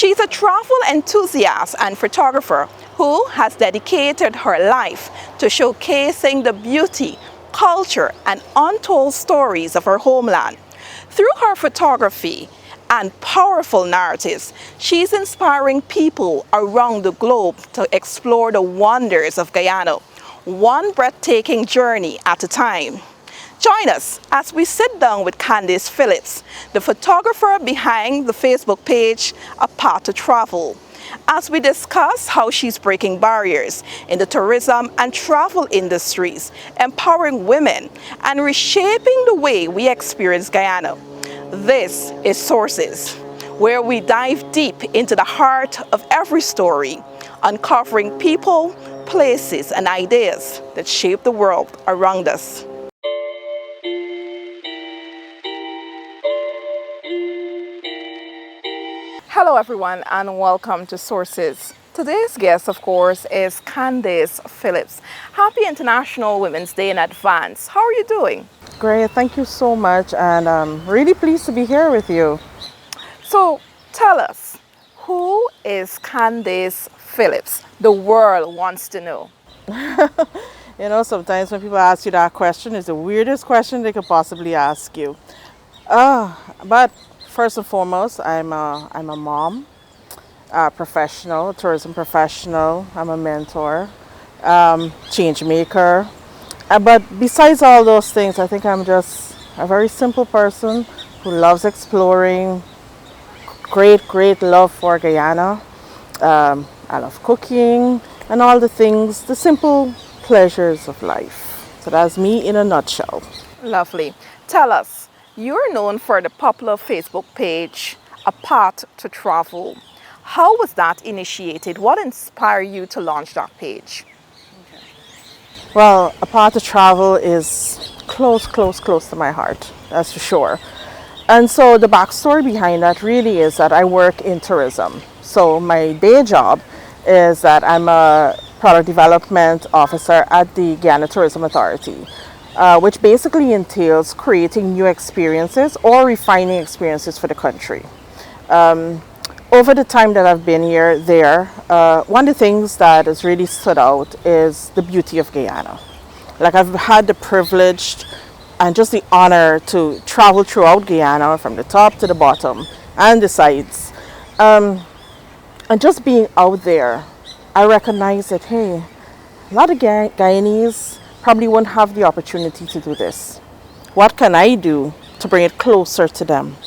She's a travel enthusiast and photographer who has dedicated her life to showcasing the beauty, culture, and untold stories of her homeland. Through her photography and powerful narratives, she's inspiring people around the globe to explore the wonders of Guyana, one breathtaking journey at a time. Join us as we sit down with Candace Phillips, the photographer behind the Facebook page A Path to Travel, as we discuss how she's breaking barriers in the tourism and travel industries, empowering women, and reshaping the way we experience Guyana. This is Sources, where we dive deep into the heart of every story, uncovering people, places, and ideas that shape the world around us. Hello everyone and welcome to Sources. Today's guest, of course, is Candace Phillips. Happy International Women's Day in advance. How are you doing? Great, thank you so much, and I'm really pleased to be here with you. So tell us, who is Candace Phillips? The world wants to know. You know, sometimes when people ask you that question, it's the weirdest question they could possibly ask you. But first and foremost, I'm a mom, a professional, a tourism professional. I'm a mentor, change maker. But besides all those things, I think I'm just a very simple person who loves exploring, great love for Guyana. I love cooking and all the things, the simple pleasures of life. So that's me in a nutshell. Lovely. Tell us, you're known for the popular Facebook page, A Path to Travel. How was that initiated? What inspired you to launch that page? Well, A Path to Travel is close to my heart, that's for sure. And so the backstory behind that really is that I work in tourism. So my day job is that I'm a product development officer at the Guyana Tourism Authority, which basically entails creating new experiences or refining experiences for the country. Over the time that I've been there, one of the things that has really stood out is the beauty of Guyana. Like, I've had the privilege and just the honor to travel throughout Guyana from the top to the bottom and the sides. And just being out there, I recognize that, hey, a lot of Guyanese probably won't have the opportunity to do this. What can I do to bring it closer to them?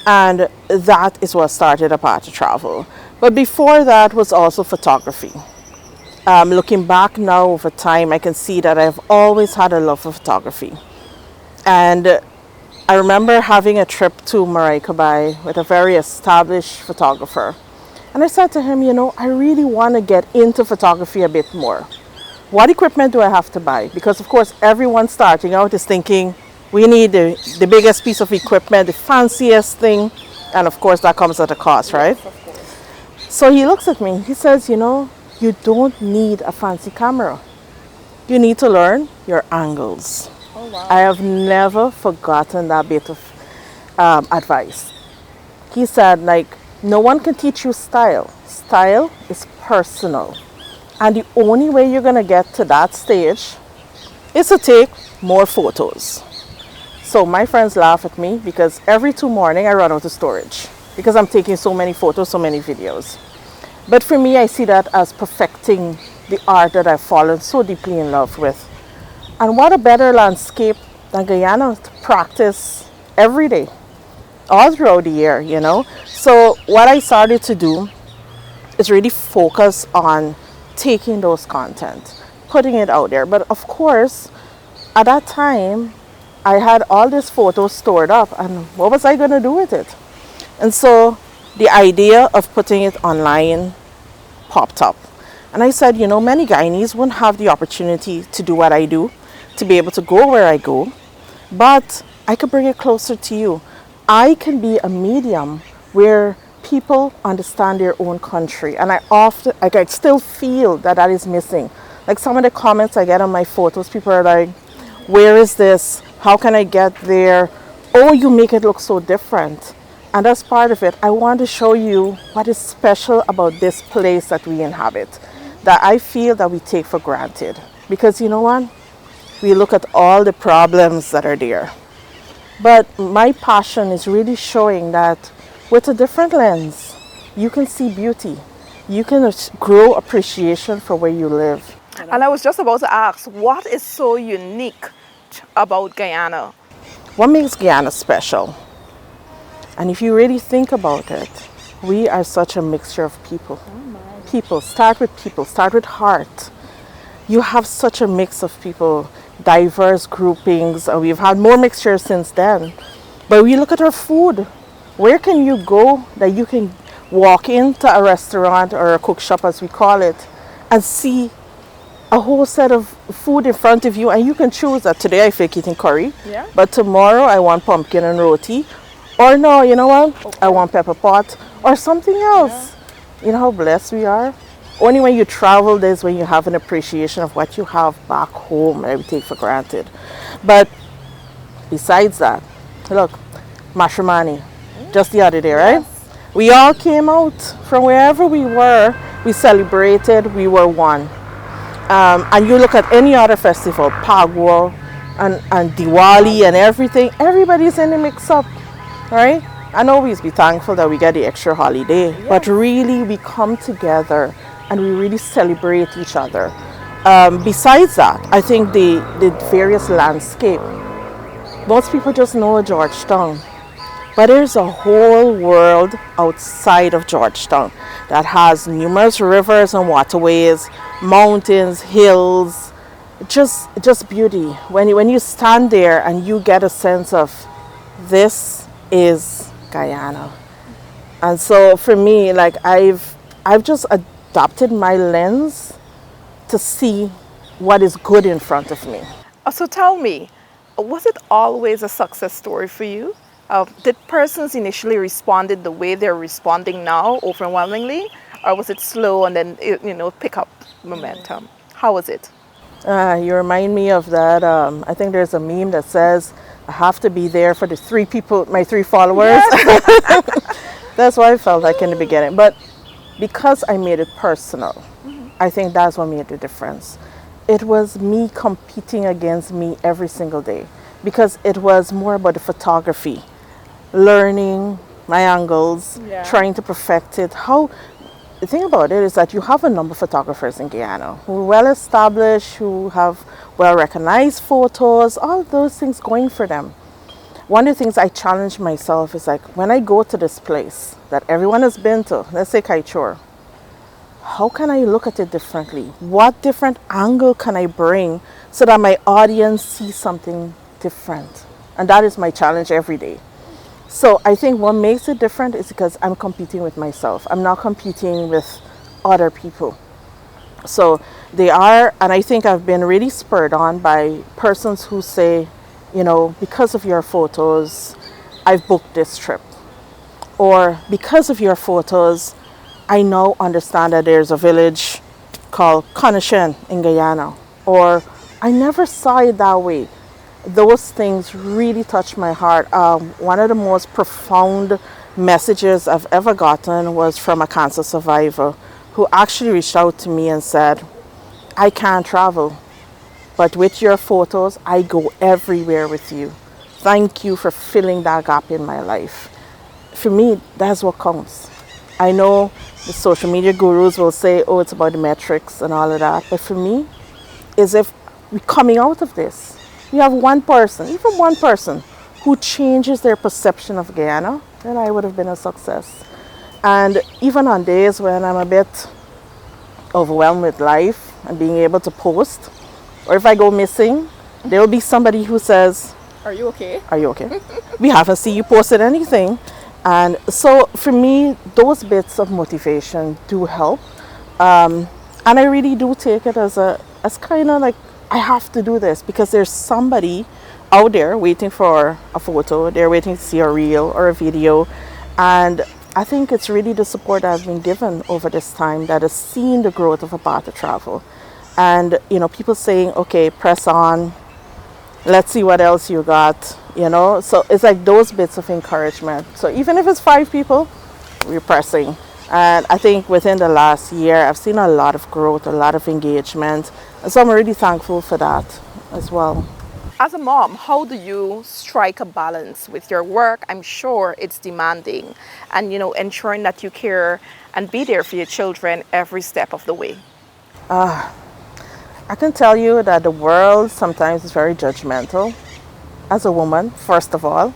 And that is what started A Path to Travel. But before that was also photography. Looking back now over time, I can see that I've always had a love for photography. And I remember having a trip to Maracaibo with a very established photographer. And I said to him, you know, I really want to get into photography a bit more. What equipment do I have to buy? Because of course, everyone starting out is thinking, we need the biggest piece of equipment, the fanciest thing, and of course that comes at a cost, right? Yes, of course. So he looks at me, he says, you know, you don't need a fancy camera. You need to learn your angles. Oh, wow. I have never forgotten that bit of advice. He said, like, no one can teach you style. Style is personal. And the only way you're going to get to that stage is to take more photos. So my friends laugh at me because every 2 mornings I run out of storage because I'm taking so many photos, so many videos. But for me, I see that as perfecting the art that I've fallen so deeply in love with. And what a better landscape than Guyana to practice every day, all throughout the year, you know. So what I started to do is really focus on taking those content, putting it out there. But of course, at that time, I had all these photos stored up, and what was I going to do with it? And so the idea of putting it online popped up. And I said, you know, many Guyanese wouldn't have the opportunity to do what I do, to be able to go where I go, but I could bring it closer to you. I can be a medium where people understand their own country. And I still feel that that is missing. Like some of the comments I get on my photos, people are like, where is this? How can I get there? Oh, you make it look so different. And as part of it, I want to show you what is special about this place that we inhabit, that I feel that we take for granted. Because you know what? We look at all the problems that are there. But my passion is really showing that with a different lens, you can see beauty. You can grow appreciation for where you live. And I was just about to ask, what is so unique about Guyana? What makes Guyana special? And if you really think about it, we are such a mixture of people. People, start with heart. You have such a mix of people, diverse groupings, and we've had more mixture since then. But we look at our food. Where can you go that you can walk into a restaurant or a cook shop, as we call it, and see a whole set of food in front of you, and you can choose that today I feel like eating curry, but tomorrow I want pumpkin and roti, or no, you know what, I want pepper pot or something else. You know how blessed we are? Only when you travel is when you have an appreciation of what you have back home that we take for granted. But besides that, look, matrimony, just the other day, right? We all came out from wherever we were, we celebrated, we were one. And you look at any other festival, Pagwa and Diwali and everything, everybody's in the mix up, right? And always be thankful that we get the extra holiday, but really we come together and we really celebrate each other. Besides that, I think the various landscape, most people just know Georgetown, but there's a whole world outside of Georgetown that has numerous rivers and waterways, mountains, hills, just beauty. When you stand there and you get a sense of this is Guyana. And so for me, like I've just adopted my lens to see what is good in front of me. So tell me, was it always a success story for you? Did persons initially responded the way they're responding now, overwhelmingly, or was it slow and then pick up momentum? How was it? You remind me of that. I think there's a meme that says, "I have to be there for the three people, my three followers." Yes. That's what I felt like in the beginning. But because I made it personal, I think that's what made the difference. It was me competing against me every single day, because it was more about the photography, learning my angles, trying to perfect it. The thing about it is that you have a number of photographers in Guyana who are well established, who have well recognized photos, all those things going for them. One of the things I challenge myself is like, when I go to this place that everyone has been to, let's say Kaichor, how can I look at it differently? What different angle can I bring so that my audience sees something different? And that is my challenge every day. So I think what makes it different is because I'm competing with myself. I'm not competing with other people. So they are, and I think I've been really spurred on by persons who say, because of your photos, I've booked this trip. Or because of your photos, I now understand that there's a village called Conishen in Guyana. Or I never saw it that way. Those things really touch my heart. One of the most profound messages I've ever gotten was from a cancer survivor who actually reached out to me and said, "I can't travel, but with your photos, I go everywhere with you. Thank you for filling that gap in my life." For me, that's what counts. I know the social media gurus will say, "Oh, it's about the metrics and all of that." But for me, is if we're coming out of this, you have one person, even one person, who changes their perception of Guyana, then I would have been a success. And even on days when I'm a bit overwhelmed with life and being able to post, or if I go missing, there will be somebody who says, "Are you okay? Are you okay? We haven't seen you posted anything." And so for me, those bits of motivation do help. And I really do take it as kind of like, I have to do this because there's somebody out there waiting for a photo. They're waiting to see a reel or a video. And I think it's really the support that I've been given over this time that has seen the growth of a path to travel. And, people saying, "Okay, press on. Let's see what else you got." you know. So it's like those bits of encouragement. So even if it's 5 people, we're pressing. And I think within the last year, I've seen a lot of growth, a lot of engagement. And so I'm really thankful for that as well. As a mom, how do you strike a balance with your work? I'm sure it's demanding, and ensuring that you care and be there for your children every step of the way. I can tell you that the world sometimes is very judgmental. As a woman, first of all,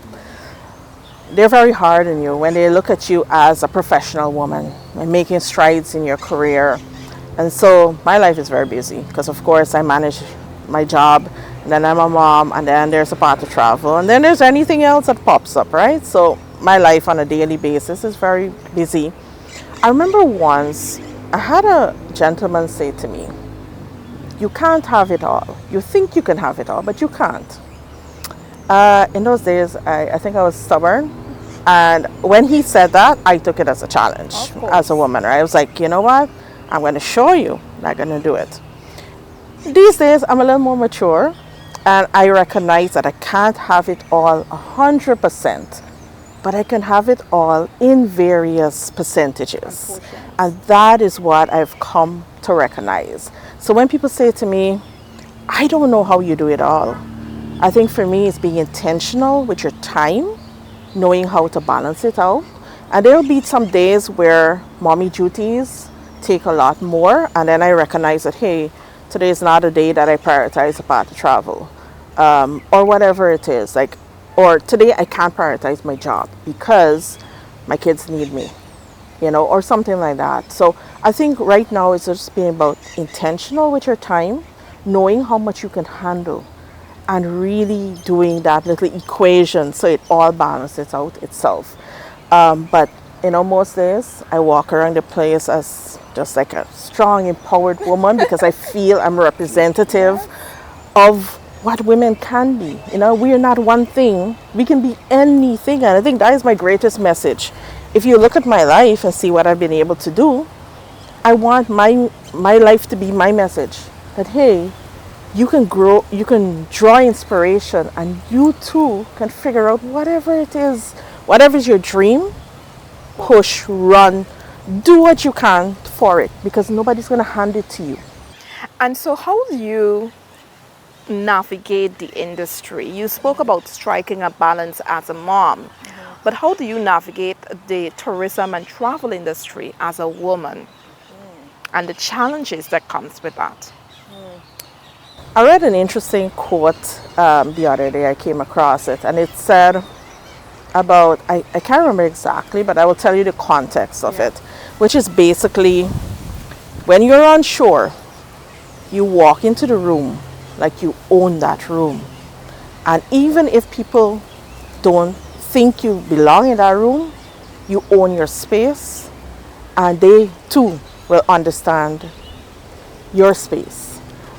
they're very hard on you when they look at you as a professional woman and making strides in your career. And so my life is very busy because, of course, I manage my job, and then I'm a mom, and then there's a part of travel, and then there's anything else that pops up, right? So my life on a daily basis is very busy. I remember once I had a gentleman say to me, "You can't have it all. You think you can have it all, but you can't." In those days, I think I was stubborn. And when he said that, I took it as a challenge as a woman. Right? I was like, you know what? I'm going to show you. I'm not going to do it. These days, I'm a little more mature. And I recognize that I can't have it all 100%. But I can have it all in various percentages. And that is what I've come to recognize. So when people say to me, "I don't know how you do it all," I think for me it's being intentional with your time, knowing how to balance it out. And there'll be some days where mommy duties take a lot more, and then I recognize that, hey, today is not a day that I prioritize a part of travel, or whatever it is. Or today I can't prioritize my job because my kids need me, or something like that. So I think right now it's just being about intentional with your time, knowing how much you can handle, and really doing that little equation so it all balances out itself. But most days I walk around the place as just like a strong, empowered woman because I feel I'm representative of what women can be. We are not one thing. We can be anything. And I think that is my greatest message. If you look at my life and see what I've been able to do, I want my life to be my message. That, hey, you can grow, you can draw inspiration, and you too can figure out whatever it is, whatever is your dream, push, run, do what you can for it, because nobody's going to hand it to you. And so how do you navigate the industry? You spoke about striking a balance as a mom, but how do you navigate the tourism and travel industry as a woman and the challenges that comes with that? I read an interesting quote the other day. I came across it, and it said about, I can't remember exactly, but I will tell you the context of it, which is basically, when you're on shore, you walk into the room like you own that room. And even if people don't think you belong in that room, you own your space, and they too will understand your space.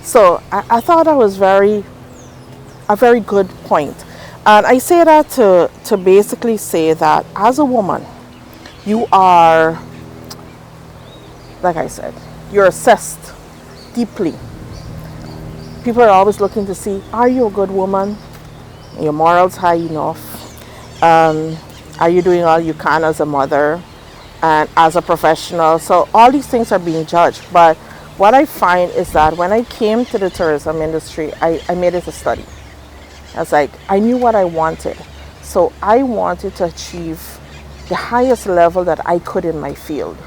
So I thought that was a very good point. And I say that to basically say that as a woman, you are, like I said, you're assessed deeply. People are always looking to see, are you a good woman? Are your morals high enough? Are you doing all you can as a mother and as a professional? So all these things are being judged. But what I find is that when I came to the tourism industry, I made it a study. I was like, I knew what I wanted. So I wanted to achieve the highest level that I could in my field.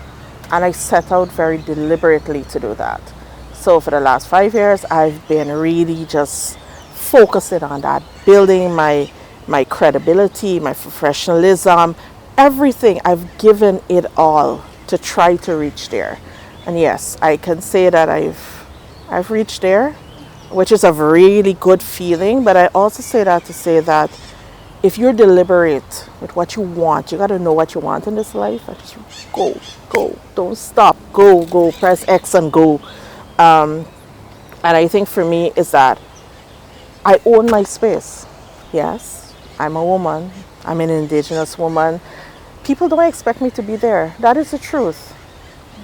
And I set out very deliberately to do that. So for the last 5 years, I've been really just focusing on that, building my credibility, my professionalism, everything. I've given it all to try to reach there. And yes, I can say that I've reached there, which is a really good feeling. But I also say that to say that if you're deliberate with what you want, you got to know what you want in this life. And just go, don't stop, go, press X and go. And I think for me is that I own my space. Yes, I'm a woman. I'm an indigenous woman. People don't expect me to be there. That is the truth.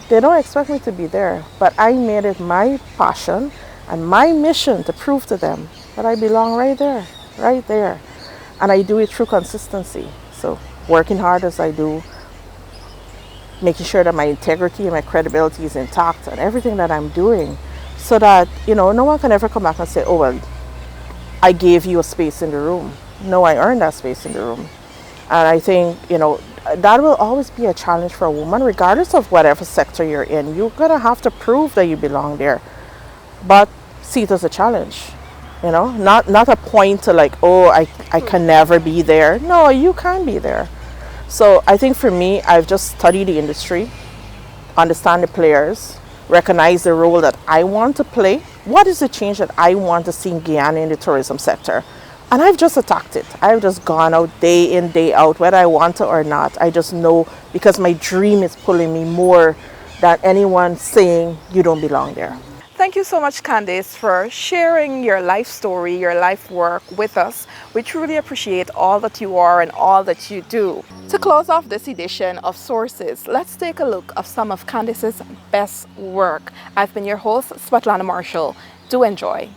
They don't expect me to be there. But I made it my passion and my mission to prove to them that I belong right there, right there. And I do it through consistency. So working hard as I do, making sure that my integrity and my credibility is intact and everything that I'm doing, so that, no one can ever come back and say, oh, well, I gave you a space in the room. No, I earned that space in the room. And I think, that will always be a challenge for a woman, regardless of whatever sector you're in. You're going to have to prove that you belong there. But see it as a challenge, not a point to like, oh, I can never be there. No, you can be there. So I think for me, I've just studied the industry, understand the players, recognize the role that I want to play. What is the change that I want to see in Guyana in the tourism sector? And I've just attacked it. I've just gone out day in, day out, whether I want to or not. I just know, because my dream is pulling me more than anyone saying you don't belong there. Thank you so much, Candace, for sharing your life story, your life work with us. We truly appreciate all that you are and all that you do. To close off this edition of Sources, let's take a look at some of Candace's best work. I've been your host, Svetlana Marshall. Do enjoy.